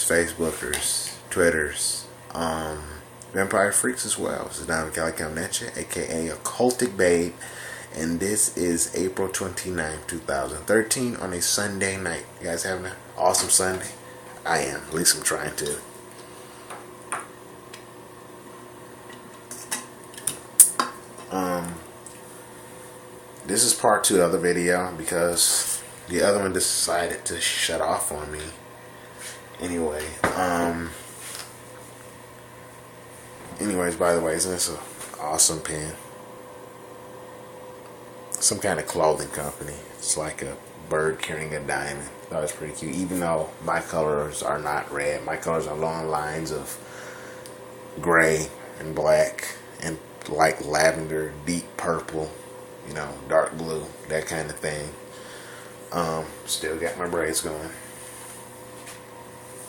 Facebookers, Twitters, Vampire Freaks as well. This is Don Cali Camnecha, aka Occultic Babe, and this is April 29th, 2013 on a Sunday night. You guys having an awesome Sunday? I am. At least I'm trying to. This is part 2 of the video because the other one decided to shut off on me. Anyway, anyways, by the way, isn't this an awesome pen? Some kind of clothing company. It's like a bird carrying a diamond. I thought it was pretty cute. Even though my colors are not red, my colors are long lines of gray and black and like lavender, deep purple, you know, dark blue, that kind of thing. Still got my braids going.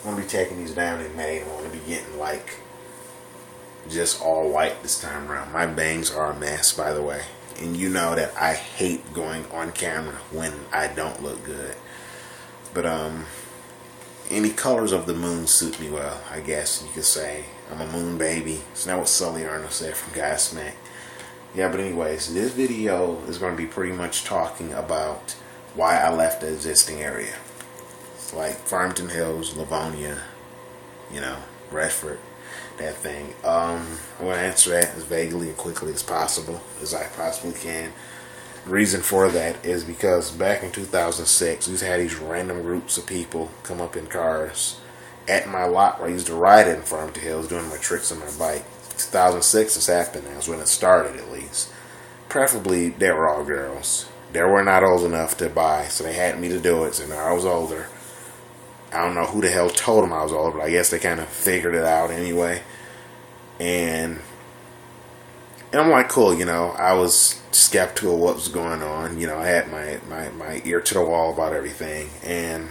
I'm going to be taking these down in May. I'm going to be getting like just all white this time around. My bangs are a mess, by the way. And you know that I hate going on camera when I don't look good. But any colors of the moon suit me well, I guess you could say. I'm a moon baby. It's not what Sully Arnold said from Godsmack. Yeah, but anyways, this video is going to be pretty much talking about why I left the existing area. It's like Farmington Hills, Livonia, you know, Redford, that thing. I'm going to answer that as vaguely and quickly as possible, as I possibly can. The reason for that is because back in 2006, we used to have these random groups of people come up in cars at my lot where I used to ride in Farmington Hills doing my tricks on my bike. 2006 has happened. That was when it started, at least. Preferably, they were all girls. They were not old enough to buy, so they had me to do it. So now I was older. I don't know who the hell told them I was older, but I guess they kind of figured it out anyway. And I'm like, cool, you know. I was skeptical of what was going on. You know, I had my ear to the wall about everything. And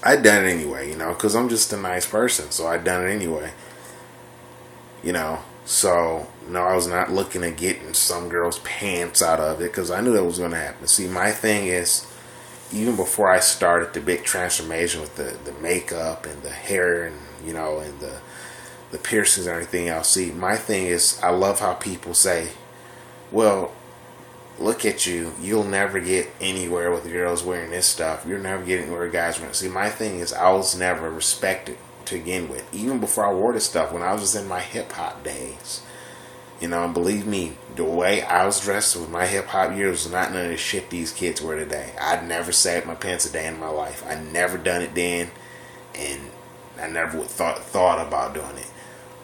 I'd done it anyway, you know, because I'm just a nice person. So I'd done it anyway. You know, so no, I was not looking at getting some girl's pants out of it because I knew that was going to happen. See, my thing is, even before I started the big transformation with the makeup and the hair and, you know, and the piercings and everything else, see, my thing is, I love how people say, well, look at you, you'll never get anywhere with girls wearing this stuff. You'll never get anywhere guys wearing it. See, my thing is, I was never respected to begin with, even before I wore this stuff, when I was in my hip-hop days, you know, and believe me, the way I was dressed with my hip-hop years was not none of the shit these kids wear today. I'd never saved my pants a day in my life. I never done it then, and I never would thought about doing it.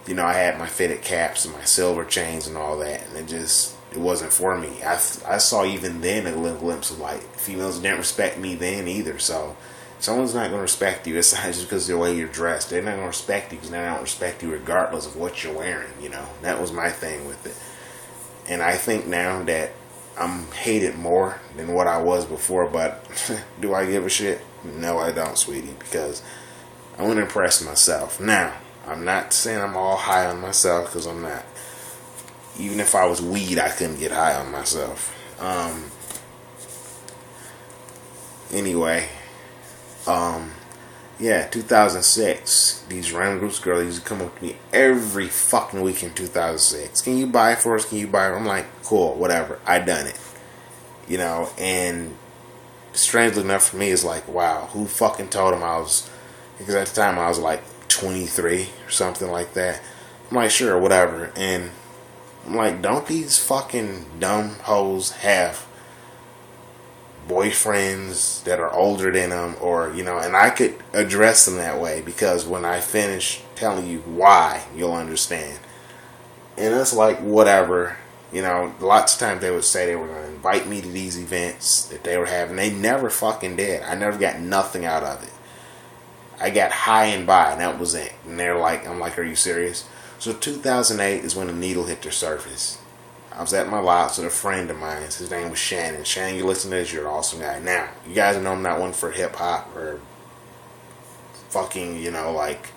You know, I had my fitted caps and my silver chains and all that, and it wasn't for me. I saw even then a little glimpse of like females didn't respect me then either. So someone's not going to respect you. It's not just because of the way you're dressed. They're not going to respect you because they don't respect you regardless of what you're wearing, you know. That was my thing with it. And I think now that I'm hated more than what I was before, but do I give a shit? No, I don't, sweetie, because I want to impress myself. Now, I'm not saying I'm all high on myself, because I'm not. Even if I was weed, I couldn't get high on myself. Anyway, yeah, 2006, these random groups of girls used to come up to me every fucking week in 2006. Can you buy for us? Can you buy? I'm like, cool, whatever. I done it. You know, and strangely enough for me, it's like, wow, who fucking told him I was, because at the time I was like 23 or something like that. I'm like, sure, whatever. And I'm like, don't these fucking dumb hoes have boyfriends that are older than them, or, you know, and I could address them that way, because when I finish telling you why, you'll understand. And it's like, whatever, you know, lots of times they would say they were going to invite me to these events that they were having. They never fucking did. I never got nothing out of it. I got high and by, and that was it. And they're like, I'm like, are you serious? So 2008 is when the needle hit the surface. I was at my lot with a friend of mine. His name was Shannon. Shannon, you listen to this, you're an awesome guy. Now, you guys know I'm not one for hip-hop or fucking, you know, like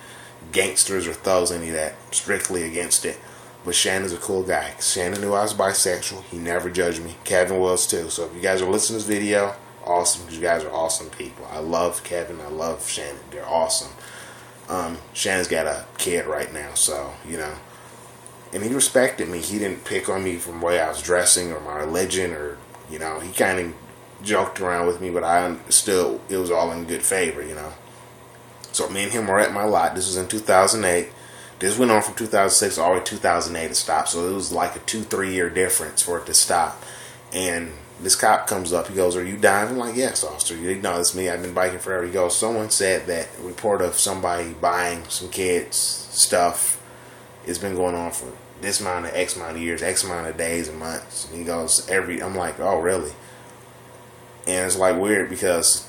gangsters or thugs, any of that. Strictly against it. But Shannon's a cool guy. Shannon knew I was bisexual. He never judged me. Kevin was too. So if you guys are listening to this video, awesome, because you guys are awesome people. I love Kevin. I love Shannon. They're awesome. Shannon's got a kid right now, so, you know. And he respected me. He didn't pick on me from the way I was dressing or my religion, or, you know, he kind of joked around with me, but it was all in good favor, you know. So me and him were at my lot. This was in 2008. This went on from 2006 all the way to 2008 to stop. So it was like a 2-3 year difference for it to stop. And this cop comes up. He goes, "Are you dying?" I'm like, "Yes, officer." You know, it's me. I've been biking forever. He goes, "Someone said that a report of somebody buying some kids stuff has been going on for this amount of X amount of years, X amount of days and months." And he goes, I'm like, "Oh, really?" And it's like weird because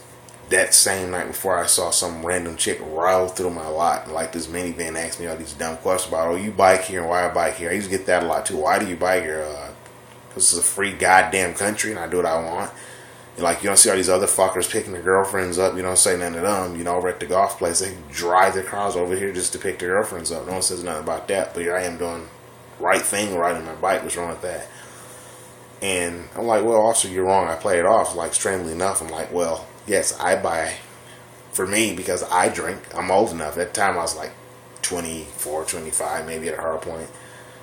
that same night before, I saw some random chick roll through my lot, and like this minivan asked me all these dumb questions about, "Oh, you bike here, and why I bike here?" I used to get that a lot too. "Why do you bike here?" This is a free goddamn country, and I do what I want. And like, you don't see all these other fuckers picking their girlfriends up. You don't say nothing to them. You know, over at the golf place, they drive their cars over here just to pick their girlfriends up. No one says nothing about that. But here I am doing the right thing, riding my bike. What's wrong with that? And I'm like, "Well, officer, you're wrong." I play it off, like, strangely enough. I'm like, "Well, yes, I buy for me because I drink. I'm old enough." At the time, I was like 24, 25, maybe at a hard point.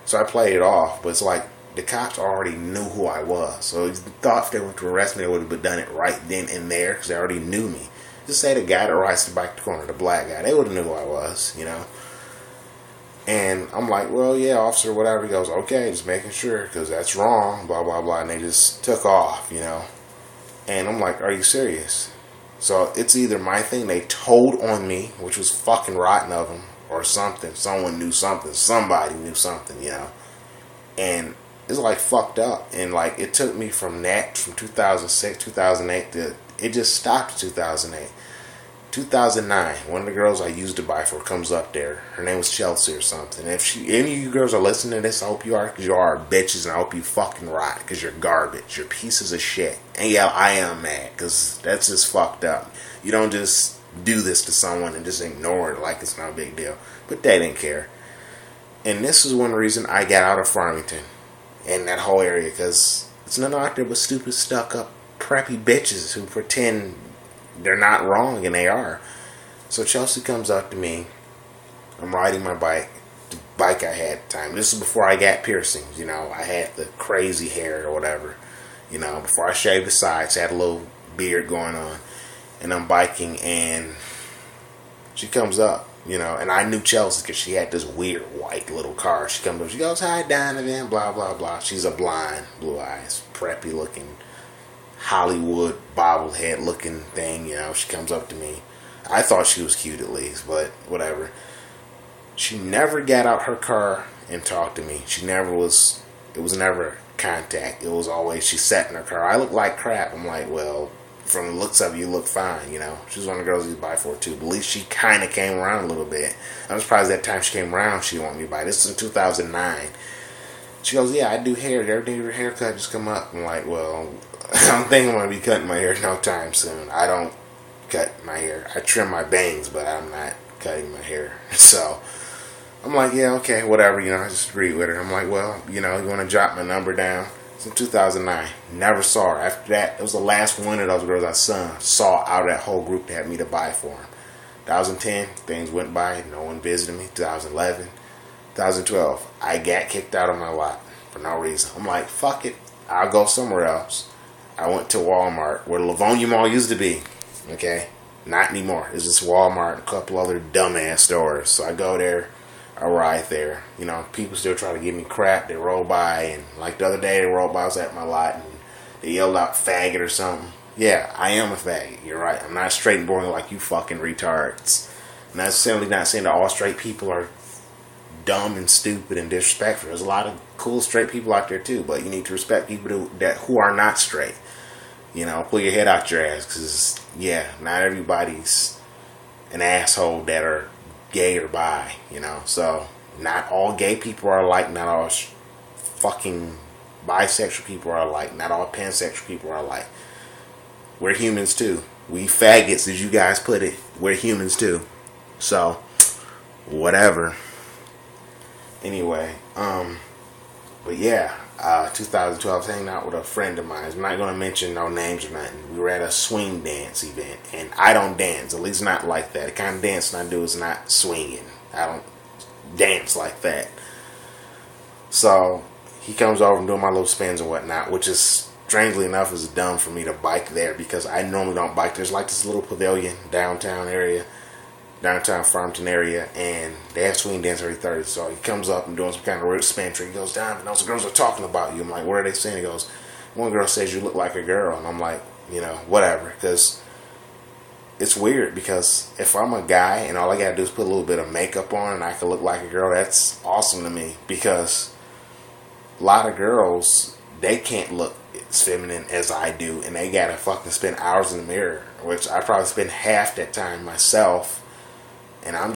So I played it off. But it's like the cops already knew who I was. So if they thought if they were to arrest me, they would have done it right then and there because they already knew me. Just say the guy that rides the bike at the corner, the black guy, they would have knew who I was, you know. And I'm like, "Well, yeah, officer, whatever." He goes, "Okay, just making sure because that's wrong, blah, blah, blah." And they just took off, you know. And I'm like, "Are you serious?" So it's either my thing they told on me, which was fucking rotten of them, or something. Someone knew something. Somebody knew something, you know. And it's like fucked up. And like it took me from 2006, 2008 to, it just stopped in 2008. 2009, one of the girls I used to buy for comes up there. Her name was Chelsea or something. If any of you girls are listening to this, I hope you are, because you are bitches, and I hope you fucking rot, because you're garbage. You're pieces of shit. And yeah, I am mad, because that's just fucked up. You don't just do this to someone and just ignore it like it's not a big deal. But they didn't care. And this is one reason I got out of Farmington and that whole area, because it's nothing out there but stupid, stuck up, preppy bitches who pretend they're not wrong and they are. So Chelsea comes up to me. I'm riding my bike, the bike I had at the time. This is before I got piercings, you know. I had the crazy hair or whatever, you know, before I shaved the sides. I had a little beard going on. And I'm biking, and she comes up, you know, and I knew Chelsea because she had this weird white little car. She comes up, she goes, "Hi, Donovan," blah, blah, blah. She's a blonde, blue eyes, preppy looking, Hollywood bobblehead looking thing, you know. She comes up to me. I thought she was cute at least, but whatever. She never got out her car and talked to me. It was never contact. It was always, she sat in her car. I look like crap. I'm like, "Well, from the looks of you look fine," you know. She was one of the girls you buy for too, but at least she kind of came around a little bit. I was surprised that time she came around she wanted me to buy. This is in 2009. She goes, "Yeah, I do hair. Every day your haircut just come up." I'm like, "Well, I don't think I'm going to be cutting my hair no time soon." I don't cut my hair. I trim my bangs, but I'm not cutting my hair. So I'm like, "Yeah, okay, whatever." You know, I just agreed with her. I'm like, "Well, you know, you want to jot my number down?" It's in 2009. Never saw her. After that, it was the last one of those girls I saw out of that whole group that had me to buy for them. 2010, things went by. No one visited me. 2011. 2012, I got kicked out of my lot for no reason. I'm like, fuck it. I'll go somewhere else. I went to Walmart, where the Livonia Mall used to be. Okay? Not anymore. It's just Walmart and a couple other dumbass stores. So I go there. I ride there. You know, people still try to give me crap. They roll by, and like the other day, they rolled by. I was at my lot, and they yelled out faggot or something. Yeah, I am a faggot. You're right. I'm not straight and boring like you fucking retards. And that's certainly not saying that all straight people are dumb and stupid and disrespectful. There's a lot of cool straight people out there too, but you need to respect people who are not straight. You know, pull your head out your ass, because yeah, not everybody's an asshole that are gay or bi, you know. So not all gay people are alike, not all fucking bisexual people are alike, not all pansexual people are alike. We're humans too. We faggots, as you guys put it, we're humans too. So whatever. Anyway, but yeah, 2012, I was hanging out with a friend of mine. I'm not going to mention no names or nothing. We were at a swing dance event, and I don't dance, at least not like that. The kind of dancing I do is not swinging. I don't dance like that. So he comes over and doing my little spins and whatnot, which is, strangely enough, is dumb for me to bike there because I normally don't bike. There's like this little pavilion downtown Farmington area, and they have swing dance every Thursday. So he comes up and doing some kind of root spin trick. He goes, "Down, and those girls are talking about you." I'm like, "What are they saying?" He goes, "One girl says you look like a girl," and I'm like, whatever, because it's weird. Because if I'm a guy and all I gotta do is put a little bit of makeup on and I can look like a girl, that's awesome to me. Because a lot of girls, they can't look as feminine as I do, and they gotta fucking spend hours in the mirror, which I probably spend half that time myself. And I'm